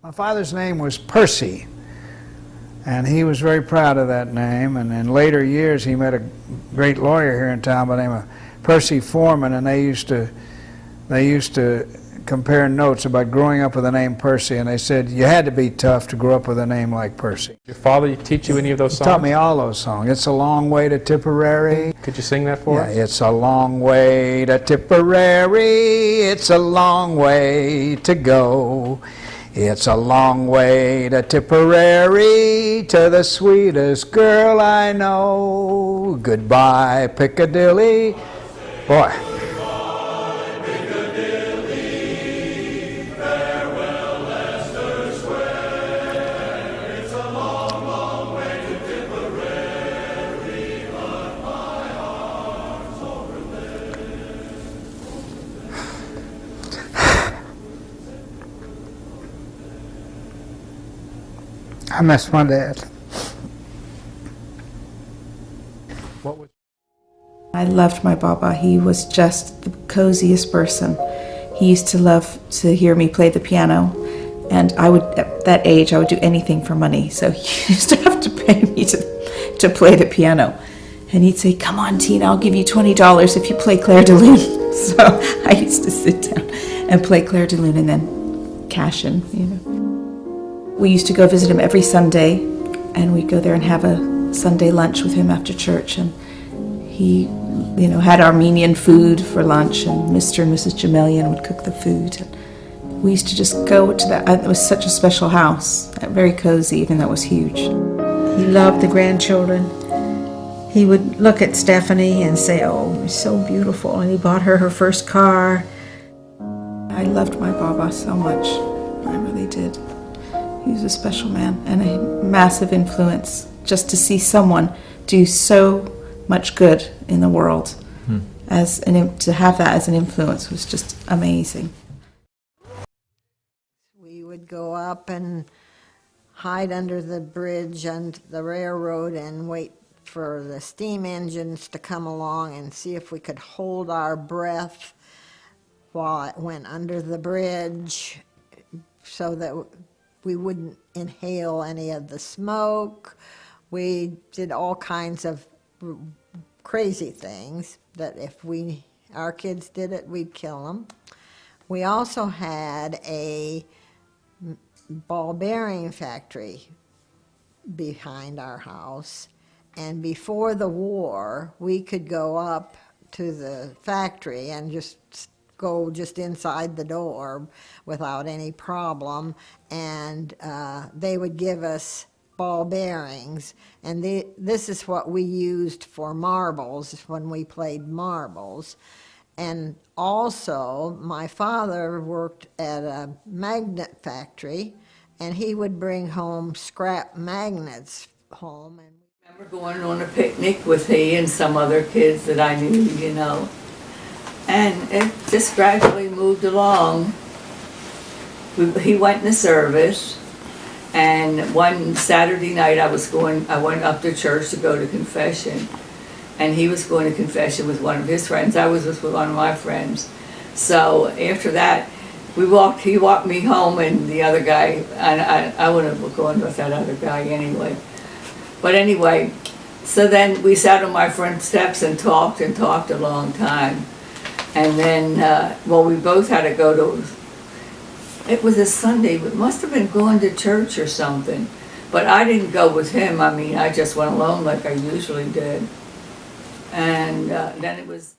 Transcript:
My father's name was Percy, and he was very proud of that name. And in later years, he met a great lawyer here in town by the name of Percy Foreman, and they used to compare notes about growing up with the name Percy, and they said you had to be tough to grow up with a name like Percy. Your father teach you any of those songs? He taught me all those songs. It's a long way to Tipperary. Could you sing that for us? Yeah, it's a long way to Tipperary. It's a long way to go. It's a long way to Tipperary, to the sweetest girl I know. Goodbye, Piccadilly. Boy. I miss my dad. What was I loved my Baba. He was just the coziest person. He used to love to hear me play the piano, and I would, at that age, I would do anything for money. So he used to have to pay me to play the piano. And he'd say, "Come on, Tina, I'll give you $20 if you play Clair de Lune." So I used to sit down and play Clair de Lune and then cash in, you know. We used to go visit him every Sunday, and we'd go there and have a Sunday lunch with him after church. And he, you know, had Armenian food for lunch, and Mr. and Mrs. Jamelian would cook the food. And we used to just go to that. It was such a special house, very cozy, even though it was huge. He loved the grandchildren. He would look at Stephanie and say, "Oh, you're so beautiful," and he bought her first car. I loved my Baba so much. I really did. He was a special man and a massive influence. Just to see someone do so much good in the world, to have that as an influence was just amazing. We would go up and hide under the bridge and the railroad and wait for the steam engines to come along and see if we could hold our breath while it went under the bridge so that we wouldn't inhale any of the smoke. We did all kinds of crazy things that if our kids did it, we'd kill them. We also had a ball bearing factory behind our house, and before the war, we could go up to the factory and just go just inside the door without any problem, and they would give us ball bearings, and this is what we used for marbles when we played marbles. And also, my father worked at a magnet factory, and he would bring home scrap magnets home. And I remember going on a picnic with he and some other kids that I knew, you know. And it just gradually moved along. He went in the service, and one Saturday night I went up to church to go to confession, and he was going to confession with one of his friends. I was with one of my friends. So after that, he walked me home, and the other guy, I wouldn't have gone with that other guy anyway. But anyway, so then we sat on my front steps and talked a long time. And then, we both had to go to, it was a Sunday, it must have been going to church or something. But I didn't go with him. I mean, I just went alone like I usually did. And then it was